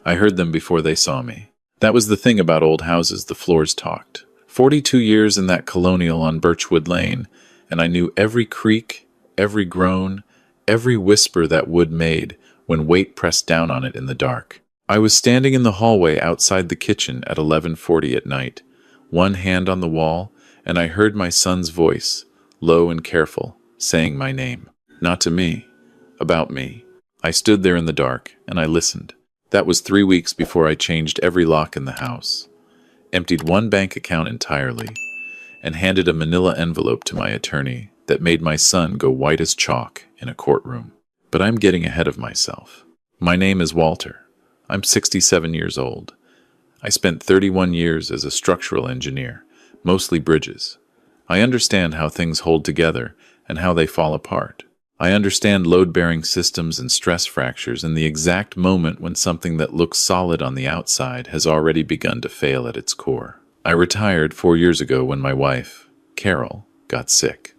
I heard them before they saw me. That was the thing about old houses, the floors talked. 42 years in that colonial on Birchwood Lane, and I knew every creak, every groan, every whisper that wood made when weight pressed down on it in the dark. I was standing in the hallway outside the kitchen at 11:40 at night, one hand on the wall, and I heard my son's voice, low and careful, saying my name. Not to me, about me. I stood there in the dark, and I listened. That was 3 weeks before I changed every lock in the house, emptied one bank account entirely, and handed a manila envelope to my attorney that made my son go white as chalk in a courtroom. But I'm getting ahead of myself. My name is Walter. I'm 67 years old. I spent 31 years as a structural engineer, mostly bridges. I understand how things hold together and how they fall apart. I understand load-bearing systems and stress fractures and the exact moment when something that looks solid on the outside has already begun to fail at its core. I retired 4 years ago when my wife, Carol, got sick.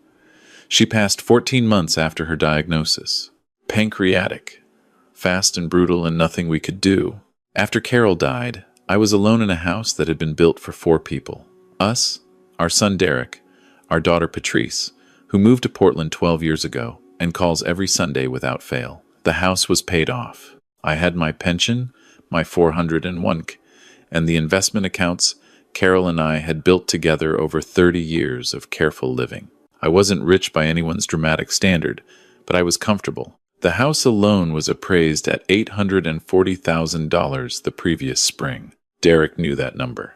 She passed 14 months after her diagnosis. Pancreatic. Fast and brutal and nothing we could do. After Carol died, I was alone in a house that had been built for 4 people. Us, our son Derek, our daughter Patrice, who moved to Portland 12 years ago and calls every Sunday without fail. The house was paid off. I had my pension, my 401k, and the investment accounts Carol and I had built together over 30 years of careful living. I wasn't rich by anyone's dramatic standard, but I was comfortable. The house alone was appraised at $840,000 the previous spring. Derek knew that number.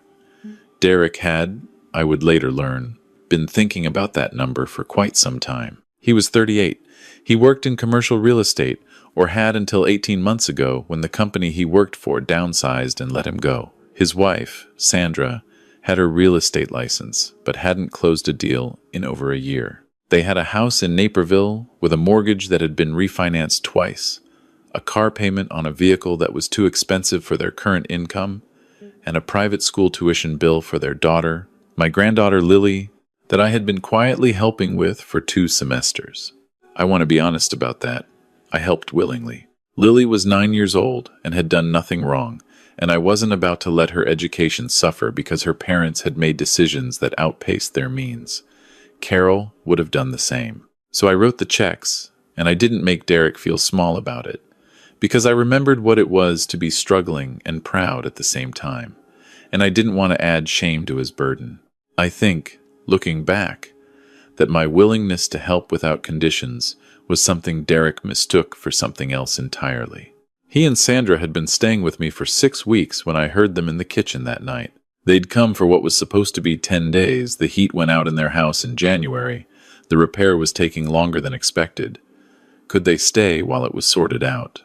Derek had, I would later learn, been thinking about that number for quite some time. He was 38. He worked in commercial real estate, or had until 18 months ago when the company he worked for downsized and let him go. His wife, Sandra, had her real estate license, but hadn't closed a deal in over a year. They had a house in Naperville with a mortgage that had been refinanced twice, a car payment on a vehicle that was too expensive for their current income, and a private school tuition bill for their daughter, my granddaughter Lily, that I had been quietly helping with for 2 semesters. I want to be honest about that. I helped willingly. Lily was 9 years old and had done nothing wrong, and I wasn't about to let her education suffer because her parents had made decisions that outpaced their means. Carol would have done the same. So I wrote the checks, and I didn't make Derek feel small about it, because I remembered what it was to be struggling and proud at the same time, and I didn't want to add shame to his burden. I think, looking back, that my willingness to help without conditions was something Derek mistook for something else entirely. He and Sandra had been staying with me for 6 weeks when I heard them in the kitchen that night. They'd come for what was supposed to be 10 days. The heat went out in their house in January. The repair was taking longer than expected. Could they stay while it was sorted out?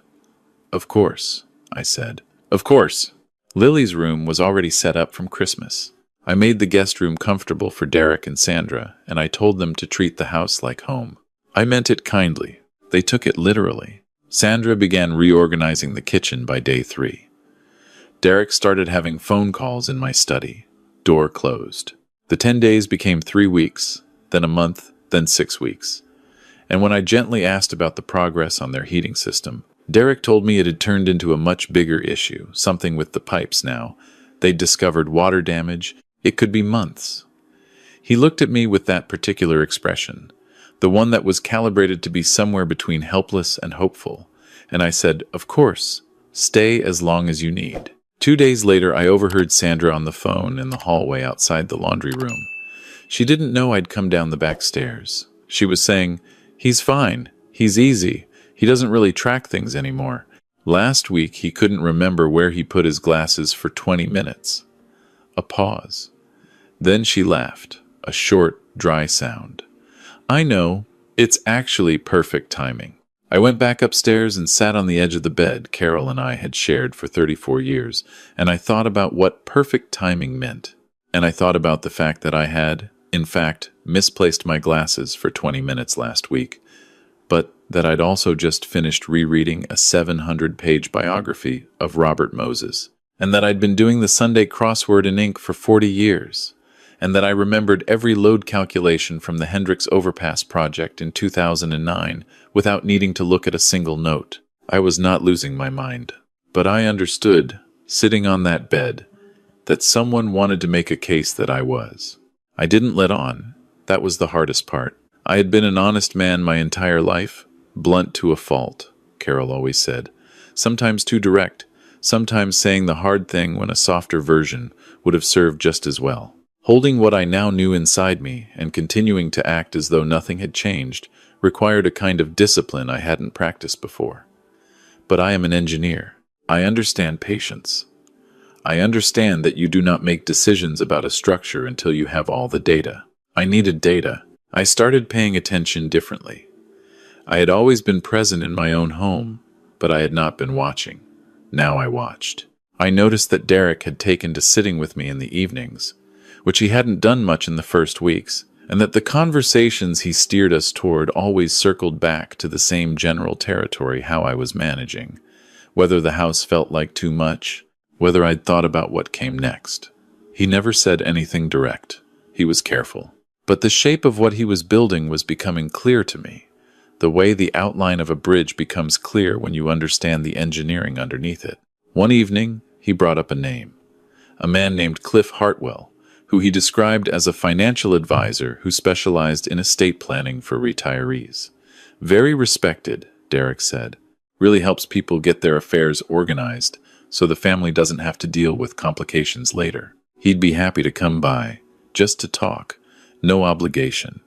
Of course, I said. Of course. Lily's room was already set up from Christmas. I made the guest room comfortable for Derek and Sandra, and I told them to treat the house like home. I meant it kindly. They took it literally. Sandra began reorganizing the kitchen by day 3. Derek started having phone calls in my study. Door closed. The 10 days became 3 weeks, then a month, then 6 weeks. And when I gently asked about the progress on their heating system, Derek told me it had turned into a much bigger issue, something with the pipes now. They'd discovered water damage. It could be months. He looked at me with that particular expression, the one that was calibrated to be somewhere between helpless and hopeful, and I said, of course, stay as long as you need. 2 days later, I overheard Sandra on the phone in the hallway outside the laundry room. She didn't know I'd come down the back stairs. She was saying, he's fine, he's easy, he doesn't really track things anymore. Last week, he couldn't remember where he put his glasses for 20 minutes. A pause. Then she laughed, a short, dry sound. I know, it's actually perfect timing. I went back upstairs and sat on the edge of the bed Carol and I had shared for 34 years, and I thought about what perfect timing meant. And I thought about the fact that I had, in fact, misplaced my glasses for 20 minutes last week, but that I'd also just finished rereading a 700-page biography of Robert Moses, and that I'd been doing the Sunday crossword in ink for 40 years, and that I remembered every load calculation from the Hendricks Overpass project in 2009 without needing to look at a single note. I was not losing my mind. But I understood, sitting on that bed, that someone wanted to make a case that I was. I didn't let on. That was the hardest part. I had been an honest man my entire life, blunt to a fault, Carol always said. Sometimes too direct, sometimes saying the hard thing when a softer version would have served just as well. Holding what I now knew inside me and continuing to act as though nothing had changed required a kind of discipline I hadn't practiced before. But I am an engineer. I understand patience. I understand that you do not make decisions about a structure until you have all the data. I needed data. I started paying attention differently. I had always been present in my own home, but I had not been watching. Now I watched. I noticed that Derek had taken to sitting with me in the evenings, which he hadn't done much in the first weeks, and that the conversations he steered us toward always circled back to the same general territory: how I was managing, whether the house felt like too much, whether I'd thought about what came next. He never said anything direct. He was careful. But the shape of what he was building was becoming clear to me, the way the outline of a bridge becomes clear when you understand the engineering underneath it. One evening, he brought up a name, a man named Cliff Hartwell, who he described as a financial advisor who specialized in estate planning for retirees. Very respected, Derek said. Really helps people get their affairs organized so the family doesn't have to deal with complications later. He'd be happy to come by, just to talk, no obligation.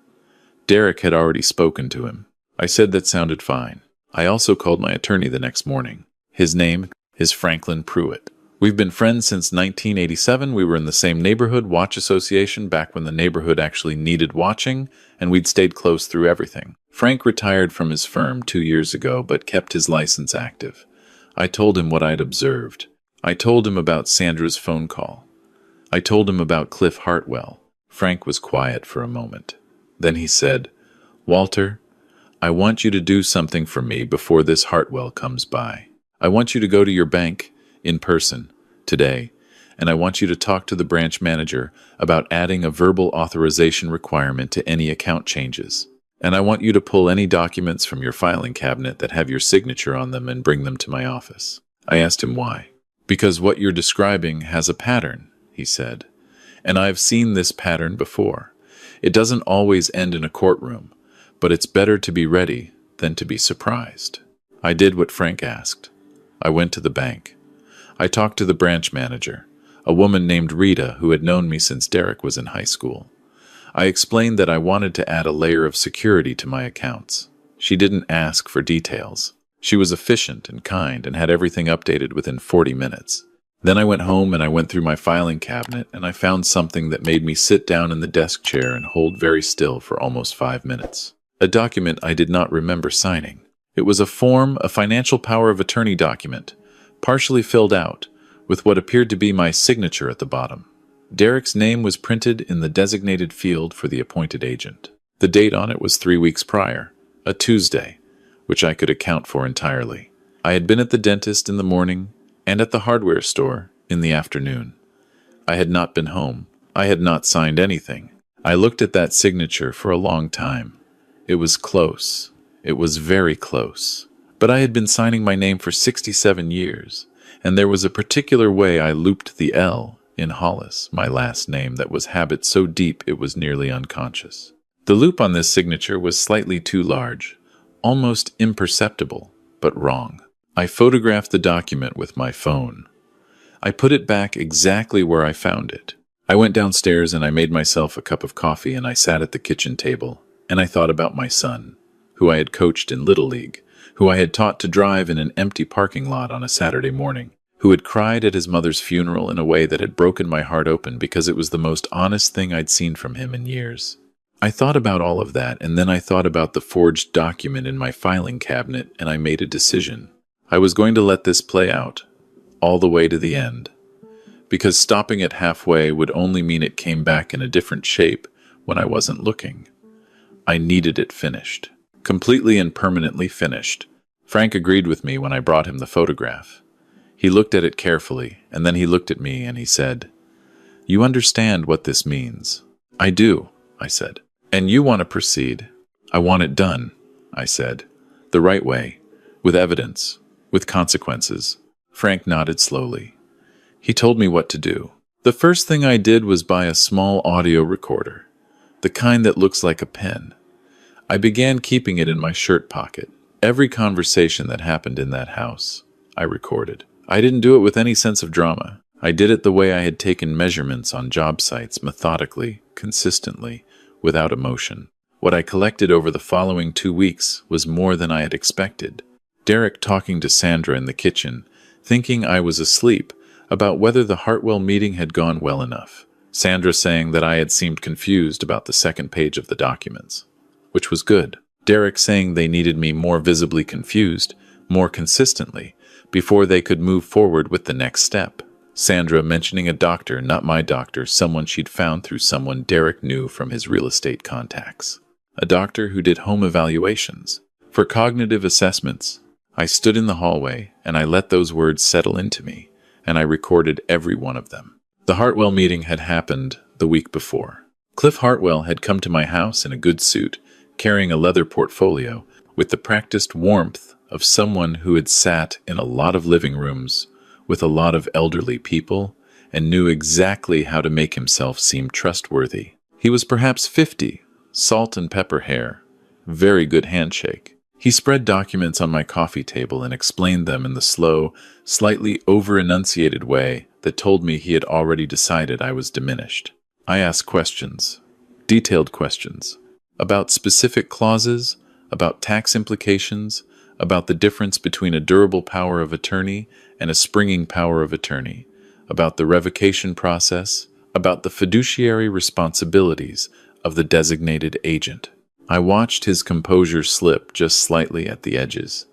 Derek had already spoken to him. I said that sounded fine. I also called my attorney the next morning. His name is Franklin Pruitt. We've been friends since 1987. We were in the same neighborhood watch association back when the neighborhood actually needed watching, and we'd stayed close through everything. Frank retired from his firm 2 years ago, but kept his license active. I told him what I'd observed. I told him about Sandra's phone call. I told him about Cliff Hartwell. Frank was quiet for a moment. Then he said, "Walter, I want you to do something for me before this Hartwell comes by. I want you to go to your bank in person today, and I want you to talk to the branch manager about adding a verbal authorization requirement to any account changes. And I want you to pull any documents from your filing cabinet that have your signature on them and bring them to my office." I asked him why. "Because what you're describing has a pattern," he said. "And I've seen this pattern before. It doesn't always end in a courtroom, but it's better to be ready than to be surprised." I did what Frank asked. I went to the bank. I talked to the branch manager, a woman named Rita who had known me since Derek was in high school. I explained that I wanted to add a layer of security to my accounts. She didn't ask for details. She was efficient and kind and had everything updated within 40 minutes. Then I went home and I went through my filing cabinet and I found something that made me sit down in the desk chair and hold very still for almost 5 minutes. A document I did not remember signing. It was a financial power of attorney document, partially filled out, with what appeared to be my signature at the bottom. Derek's name was printed in the designated field for the appointed agent. The date on it was 3 weeks prior, a Tuesday, which I could account for entirely. I had been at the dentist in the morning and at the hardware store in the afternoon. I had not been home. I had not signed anything. I looked at that signature for a long time. It was close. It was very close. But I had been signing my name for 67 years, and there was a particular way I looped the L in Hollis, my last name, that was habit so deep it was nearly unconscious. The loop on this signature was slightly too large, almost imperceptible, but wrong. I photographed the document with my phone. I put it back exactly where I found it. I went downstairs and I made myself a cup of coffee and I sat at the kitchen table, and I thought about my son, who I had coached in Little League, who I had taught to drive in an empty parking lot on a Saturday morning, who had cried at his mother's funeral in a way that had broken my heart open because it was the most honest thing I'd seen from him in years. I thought about all of that, and then I thought about the forged document in my filing cabinet, and I made a decision. I was going to let this play out, all the way to the end, because stopping it halfway would only mean it came back in a different shape when I wasn't looking. I needed it finished, completely and permanently finished. Frank agreed with me when I brought him the photograph. He looked at it carefully, and then he looked at me and he said, "You understand what this means?" "I do," I said. "And you want to proceed?" "I want it done," I said. "The right way, with evidence, with consequences." Frank nodded slowly. He told me what to do. The first thing I did was buy a small audio recorder, the kind that looks like a pen. I began keeping it in my shirt pocket. Every conversation that happened in that house, I recorded. I didn't do it with any sense of drama. I did it the way I had taken measurements on job sites, methodically, consistently, without emotion. What I collected over the following 2 weeks was more than I had expected. Derek talking to Sandra in the kitchen, thinking I was asleep, about whether the Hartwell meeting had gone well enough. Sandra saying that I had seemed confused about the second page of the documents, which was good. Derek saying they needed me more visibly confused, more consistently, before they could move forward with the next step. Sandra mentioning a doctor, not my doctor, someone she'd found through someone Derek knew from his real estate contacts. A doctor who did home evaluations. For cognitive assessments, I stood in the hallway and I let those words settle into me, and I recorded every one of them. The Hartwell meeting had happened the week before. Cliff Hartwell had come to my house in a good suit, carrying a leather portfolio, with the practiced warmth of someone who had sat in a lot of living rooms with a lot of elderly people and knew exactly how to make himself seem trustworthy. He was perhaps 50, salt and pepper hair, very good handshake. He spread documents on my coffee table and explained them in the slow, slightly over-enunciated way that told me he had already decided I was diminished. I asked questions, detailed questions, about specific clauses, about tax implications, about the difference between a durable power of attorney and a springing power of attorney, about the revocation process, about the fiduciary responsibilities of the designated agent. I watched his composure slip just slightly at the edges.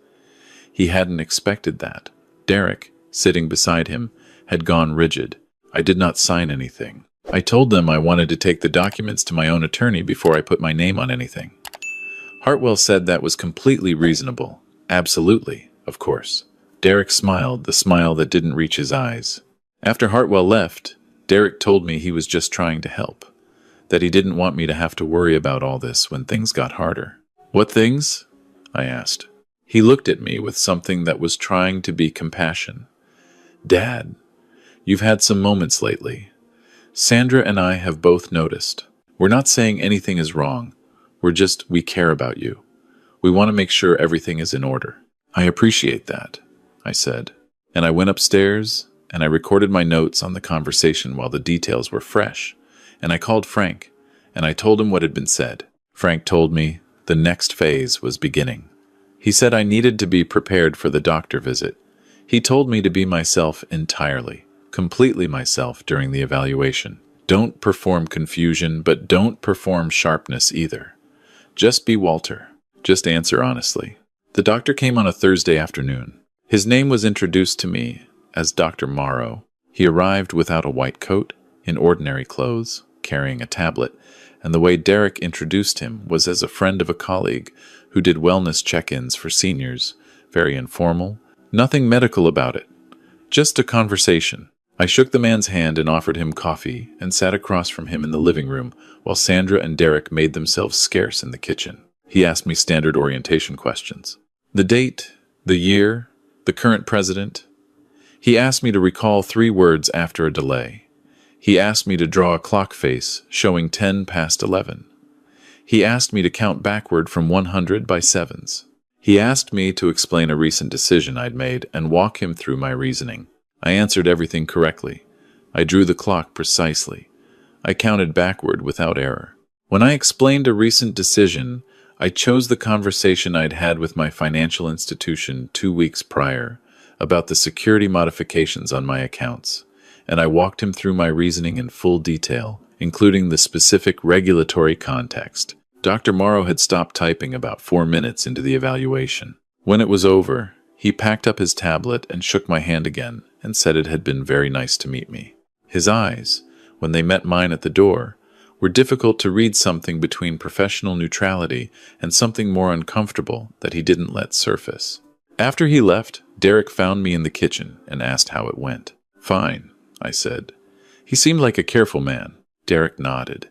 He hadn't expected that. Derek, sitting beside him, had gone rigid. I did not sign anything. I told them I wanted to take the documents to my own attorney before I put my name on anything. Hartwell said that was completely reasonable. Absolutely, of course. Derek smiled, the smile that didn't reach his eyes. After Hartwell left, Derek told me he was just trying to help, that he didn't want me to have to worry about all this when things got harder. What things? I asked. He looked at me with something that was trying to be compassion. Dad, you've had some moments lately. Sandra and I have both noticed. We're not saying anything is wrong. We care about you. We want to make sure everything is in order. I appreciate that, I said. And I went upstairs and I recorded my notes on the conversation while the details were fresh. And I called Frank and I told him what had been said. Frank told me the next phase was beginning. He said I needed to be prepared for the doctor visit. He told me to be myself entirely, completely myself during the evaluation. Don't perform confusion, but don't perform sharpness either. Just be Walter. Just answer honestly. The doctor came on a Thursday afternoon. His name was introduced to me as Dr. Morrow. He arrived without a white coat, in ordinary clothes, carrying a tablet, and the way Derek introduced him was as a friend of a colleague who did wellness check-ins for seniors, very informal, nothing medical about it, just a conversation. I shook the man's hand and offered him coffee and sat across from him in the living room while Sandra and Derek made themselves scarce in the kitchen. He asked me standard orientation questions. The date, the year, the current president. He asked me to recall 3 words after a delay. He asked me to draw a clock face showing 10 past 11. He asked me to count backward from 100 by sevens. He asked me to explain a recent decision I'd made and walk him through my reasoning. I answered everything correctly. I drew the clock precisely. I counted backward without error. When I explained a recent decision, I chose the conversation I'd had with my financial institution 2 weeks prior about the security modifications on my accounts, and I walked him through my reasoning in full detail, including the specific regulatory context. Dr. Morrow had stopped typing about 4 minutes into the evaluation. When it was over, he packed up his tablet and shook my hand again and said it had been very nice to meet me. His eyes, when they met mine at the door, were difficult to read something between professional neutrality and something more uncomfortable that he didn't let surface. After he left, Derek found me in the kitchen and asked how it went. Fine, I said. He seemed like a careful man. Derek nodded.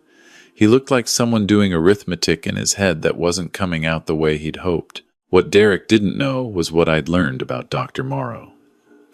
He looked like someone doing arithmetic in his head that wasn't coming out the way he'd hoped. What Derek didn't know was what I'd learned about Dr. Morrow.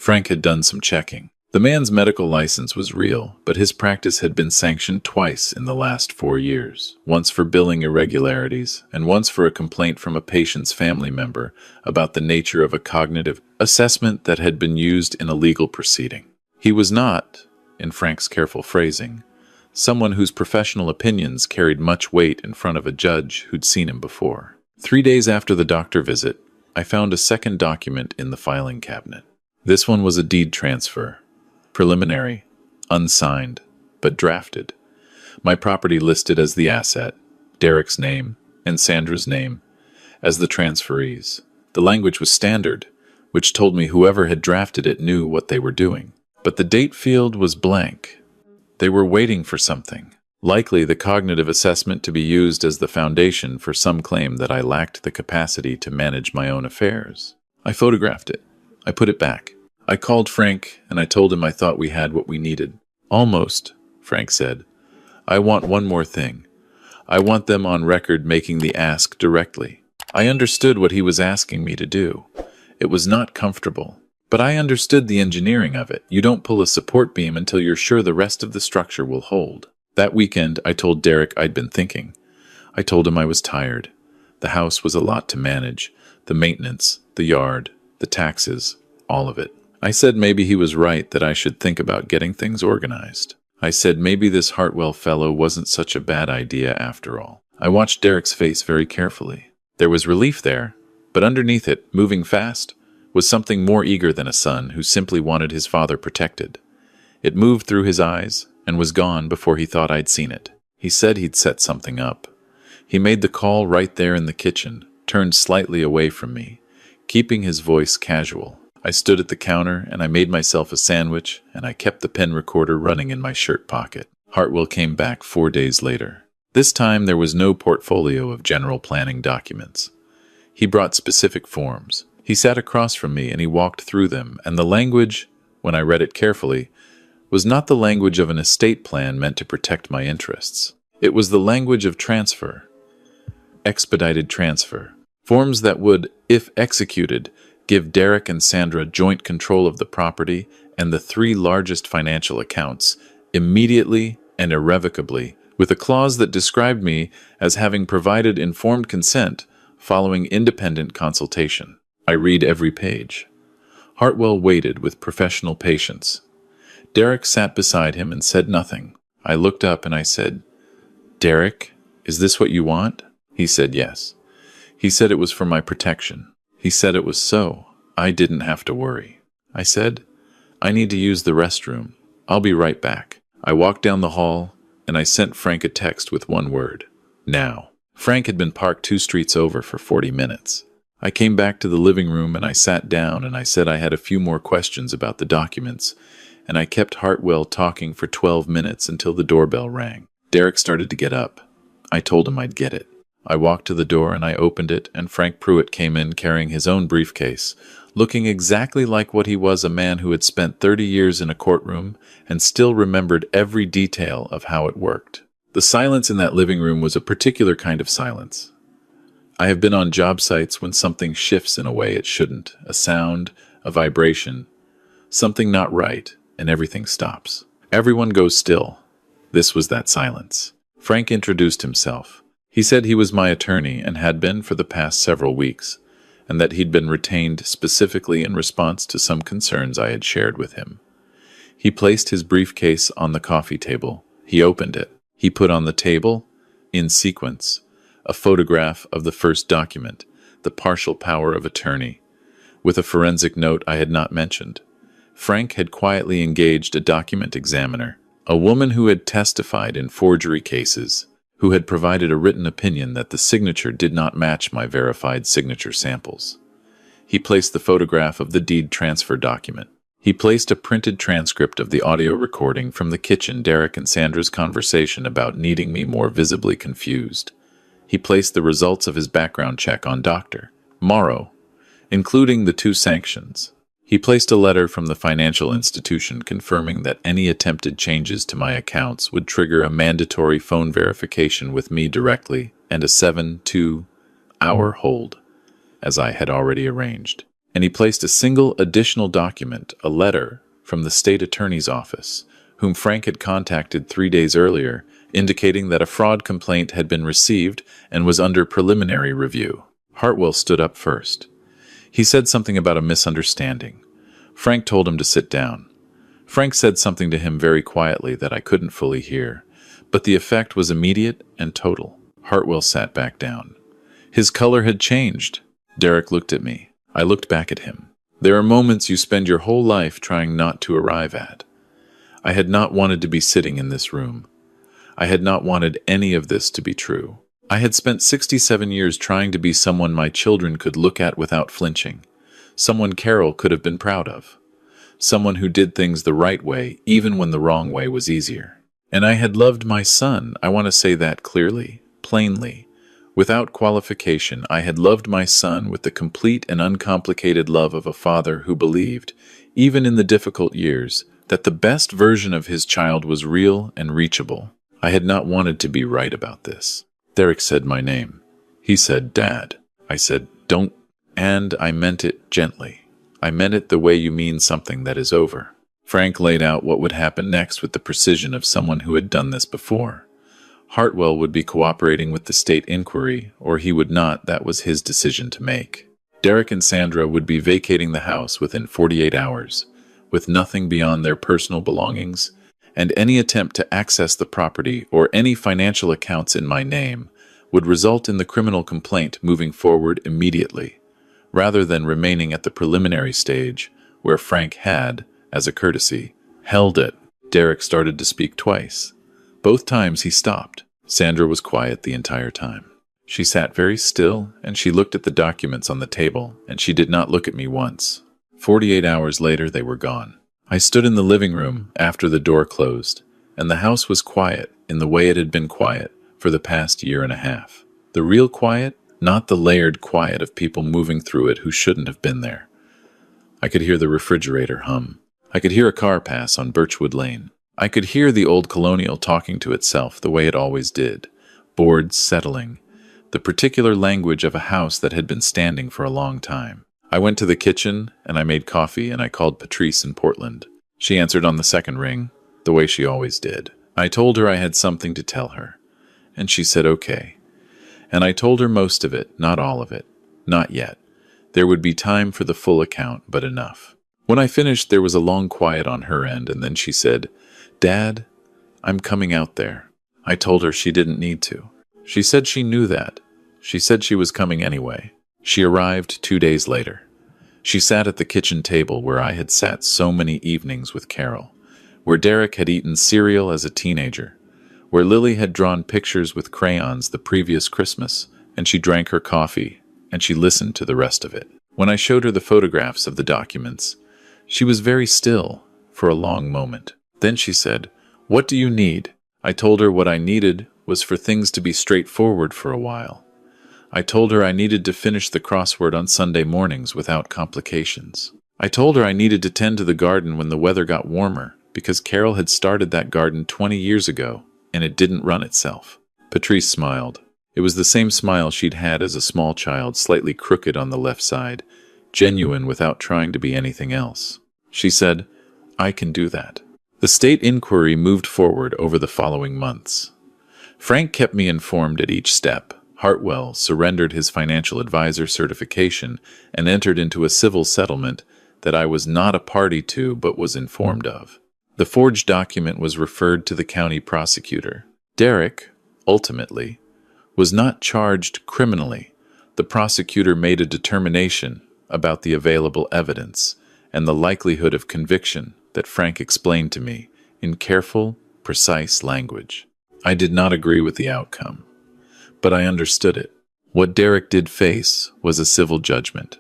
Frank had done some checking. The man's medical license was real, but his practice had been sanctioned twice in the last 4 years, once for billing irregularities and once for a complaint from a patient's family member about the nature of a cognitive assessment that had been used in a legal proceeding. He was not, in Frank's careful phrasing, someone whose professional opinions carried much weight in front of a judge who'd seen him before. 3 days after the doctor visit, I found a second document in the filing cabinet. This one was a deed transfer. Preliminary, unsigned, but drafted. My property listed as the asset, Derek's name, and Sandra's name as the transferees. The language was standard, which told me whoever had drafted it knew what they were doing. But the date field was blank. They were waiting for something. Likely the cognitive assessment to be used as the foundation for some claim that I lacked the capacity to manage my own affairs. I photographed it. I put it back. I called Frank, and I told him I thought we had what we needed. Almost, Frank said. I want one more thing. I want them on record making the ask directly. I understood what he was asking me to do. It was not comfortable, but I understood the engineering of it. You don't pull a support beam until you're sure the rest of the structure will hold. That weekend, I told Derek I'd been thinking. I told him I was tired. The house was a lot to manage. The maintenance, the yard, the taxes, all of it. I said maybe he was right, that I should think about getting things organized. I said maybe this Hartwell fellow wasn't such a bad idea after all. I watched Derek's face very carefully. There was relief there, but underneath it, moving fast, was something more eager than a son who simply wanted his father protected. It moved through his eyes and was gone before he thought I'd seen it. He said he'd set something up. He made the call right there in the kitchen, turned slightly away from me, keeping his voice casual. I stood at the counter, and I made myself a sandwich, and I kept the pen recorder running in my shirt pocket. Hartwell came back 4 days later. This time there was no portfolio of general planning documents. He brought specific forms. He sat across from me, and he walked through them, and the language, when I read it carefully, was not the language of an estate plan meant to protect my interests. It was the language of transfer. Expedited transfer. Forms that would, if executed, give Derek and Sandra joint control of the property and the 3 largest financial accounts, immediately and irrevocably, with a clause that described me as having provided informed consent following independent consultation. I read every page. Hartwell waited with professional patience. Derek sat beside him and said nothing. I looked up and I said, "Derek, is this what you want?" He said yes. He said it was for my protection. He said it was so I didn't have to worry. I said, "I need to use the restroom. I'll be right back." I walked down the hall, and I sent Frank a text with one word: now. Frank had been parked 2 streets over for 40 minutes. I came back to the living room, and I sat down, and I said I had a few more questions about the documents, and I kept Hartwell talking for 12 minutes until the doorbell rang. Derek started to get up. I told him I'd get it. I walked to the door and I opened it, and Frank Pruitt came in carrying his own briefcase, looking exactly like what he was, a man who had spent 30 years in a courtroom and still remembered every detail of how it worked. The silence in that living room was a particular kind of silence. I have been on job sites when something shifts in a way it shouldn't, a sound, a vibration, something not right, and everything stops. Everyone goes still. This was that silence. Frank introduced himself. He said he was my attorney and had been for the past several weeks, and that he'd been retained specifically in response to some concerns I had shared with him. He placed his briefcase on the coffee table. He opened it. He put on the table, in sequence, a photograph of the first document, the partial power of attorney, with a forensic note I had not mentioned. Frank had quietly engaged a document examiner, a woman who had testified in forgery cases, who had provided a written opinion that the signature did not match my verified signature samples. He placed the photograph of the deed transfer document. He placed a printed transcript of the audio recording from the kitchen, Derek and Sandra's conversation about needing me more visibly confused. He placed the results of his background check on Dr. Morrow, including the 2 sanctions. He placed a letter from the financial institution confirming that any attempted changes to my accounts would trigger a mandatory phone verification with me directly and a 72-hour hold, as I had already arranged. and he placed a single additional document, a letter from the state attorney's office, whom Frank had contacted 3 days earlier, indicating that a fraud complaint had been received and was under preliminary review. Hartwell stood up first. He said something about a misunderstanding. Frank told him to sit down. Frank said something to him very quietly that I couldn't fully hear, but the effect was immediate and total. Hartwell sat back down. His color had changed. Derek looked at me. I looked back at him. There are moments you spend your whole life trying not to arrive at. I had not wanted to be sitting in this room. I had not wanted any of this to be true. I had spent 67 years trying to be someone my children could look at without flinching, someone Carol could have been proud of, someone who did things the right way even when the wrong way was easier. And I had loved my son. I want to say that clearly, plainly. Without qualification, I had loved my son with the complete and uncomplicated love of a father who believed, even in the difficult years, that the best version of his child was real and reachable. I had not wanted to be right about this. Derek said my name. He said, "Dad." I said, "Don't," and I meant it gently. I meant it the way you mean something that is over. Frank laid out what would happen next with the precision of someone who had done this before. Hartwell would be cooperating with the state inquiry, or he would not. That was his decision to make. Derek and Sandra would be vacating the house within 48 hours, with nothing beyond their personal belongings, and any attempt to access the property or any financial accounts in my name would result in the criminal complaint moving forward immediately, rather than remaining at the preliminary stage where Frank had, as a courtesy, held it. Derek started to speak twice. Both times he stopped. Sandra was quiet the entire time. She sat very still, and she looked at the documents on the table, and she did not look at me once. 48 hours later, they were gone. I stood in the living room after the door closed, and the house was quiet in the way it had been quiet for the past year and a half. The real quiet, not the layered quiet of people moving through it who shouldn't have been there. I could hear the refrigerator hum. I could hear a car pass on Birchwood Lane. I could hear the old colonial talking to itself the way it always did, boards settling, the particular language of a house that had been standing for a long time. I went to the kitchen, and I made coffee, and I called Patrice in Portland. She answered on the second ring, the way she always did. I told her I had something to tell her, and she said okay. And I told her most of it, not all of it, not yet. There would be time for the full account, but enough. When I finished, there was a long quiet on her end, and then she said, "Dad, I'm coming out there." I told her she didn't need to. She said she knew that. She said she was coming anyway. She arrived 2 days later. She sat at the kitchen table where I had sat so many evenings with Carol, where Derek had eaten cereal as a teenager, where Lily had drawn pictures with crayons the previous Christmas, and she drank her coffee, and she listened to the rest of it. When I showed her the photographs of the documents, she was very still for a long moment. Then she said, "What do you need?" I told her what I needed was for things to be straightforward for a while. I told her I needed to finish the crossword on Sunday mornings without complications. I told her I needed to tend to the garden when the weather got warmer, because Carol had started that garden 20 years ago, and it didn't run itself. Patrice smiled. It was the same smile she'd had as a small child, slightly crooked on the left side, genuine without trying to be anything else. She said, "I can do that." The state inquiry moved forward over the following months. Frank kept me informed at each step. Hartwell surrendered his financial advisor certification and entered into a civil settlement that I was not a party to but was informed of. The forged document was referred to the county prosecutor. Derek, ultimately, was not charged criminally. The prosecutor made a determination about the available evidence and the likelihood of conviction that Frank explained to me in careful, precise language. I did not agree with the outcome, but I understood it. What Derek did face was a civil judgment.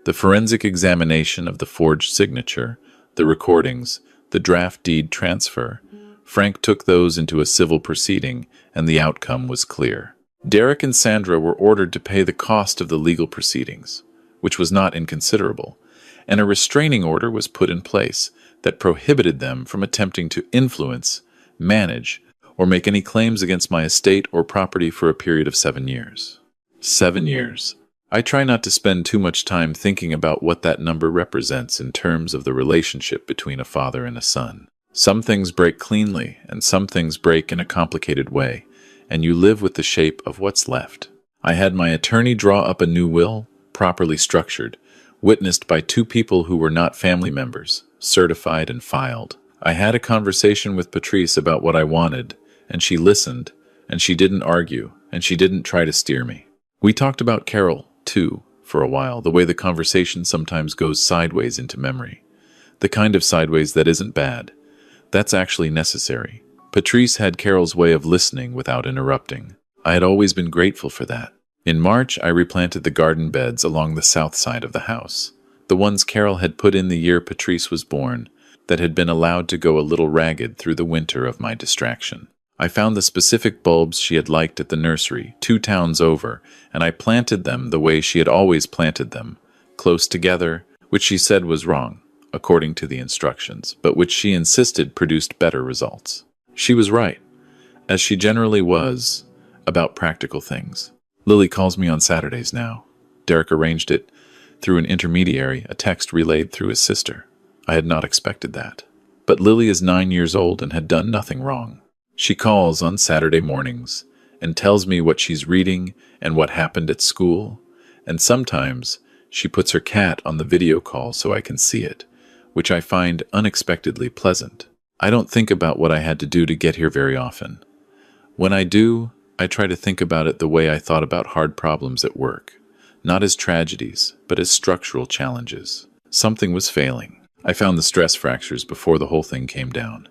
The forensic examination of the forged signature, the recordings, the draft deed transfer, Frank took those into a civil proceeding, and the outcome was clear. Derek and Sandra were ordered to pay the cost of the legal proceedings, which was not inconsiderable, and a restraining order was put in place that prohibited them from attempting to influence, manage, or make any claims against my estate or property for a period of 7 years. 7 years. I try not to spend too much time thinking about what that number represents in terms of the relationship between a father and a son. Some things break cleanly, and some things break in a complicated way, and you live with the shape of what's left. I had my attorney draw up a new will, properly structured, witnessed by two people who were not family members, certified and filed. I had a conversation with Patrice about what I wanted, and she listened, and she didn't argue, and she didn't try to steer me. We talked about Carol, too, for a while, the way the conversation sometimes goes sideways into memory. The kind of sideways that isn't bad. That's actually necessary. Patrice had Carol's way of listening without interrupting. I had always been grateful for that. In March, I replanted the garden beds along the south side of the house. The ones Carol had put in the year Patrice was born, that had been allowed to go a little ragged through the winter of my distraction. I found the specific bulbs she had liked at the nursery, 2 towns over, and I planted them the way she had always planted them, close together, which she said was wrong, according to the instructions, but which she insisted produced better results. She was right, as she generally was, about practical things. Lily calls me on Saturdays now. Derek arranged it through an intermediary, a text relayed through his sister. I had not expected that. But Lily is 9 years old and had done nothing wrong. She calls on Saturday mornings and tells me what she's reading and what happened at school, and sometimes she puts her cat on the video call so I can see it, which I find unexpectedly pleasant. I don't think about what I had to do to get here very often. When I do, I try to think about it the way I thought about hard problems at work, not as tragedies, but as structural challenges. Something was failing. I found the stress fractures before the whole thing came down.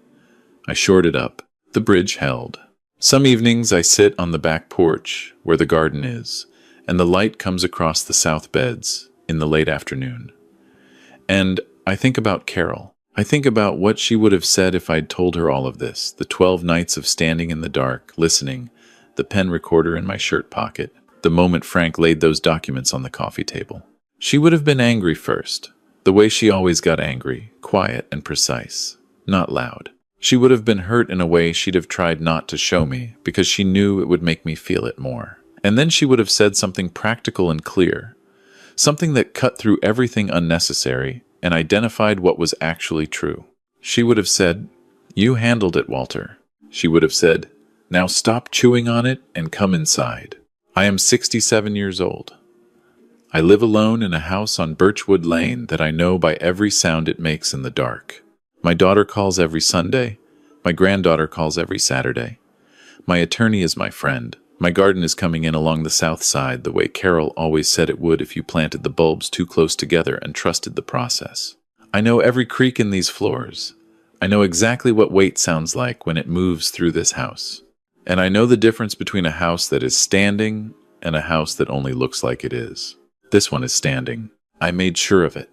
I shored it up. The bridge held. Some evenings I sit on the back porch, where the garden is, and the light comes across the south beds in the late afternoon. And I think about Carol. I think about what she would have said if I'd told her all of this, the 12 nights of standing in the dark, listening, the pen recorder in my shirt pocket, the moment Frank laid those documents on the coffee table. She would have been angry first, the way she always got angry, quiet and precise, not loud. She would have been hurt in a way she'd have tried not to show me, because she knew it would make me feel it more. And then she would have said something practical and clear, something that cut through everything unnecessary and identified what was actually true. She would have said, "You handled it, Walter." She would have said, "Now stop chewing on it and come inside." I am 67 years old. I live alone in a house on Birchwood Lane that I know by every sound it makes in the dark. My daughter calls every Sunday. My granddaughter calls every Saturday. My attorney is my friend. My garden is coming in along the south side the way Carol always said it would if you planted the bulbs too close together and trusted the process. I know every creak in these floors. I know exactly what weight sounds like when it moves through this house. And I know the difference between a house that is standing and a house that only looks like it is. This one is standing. I made sure of it.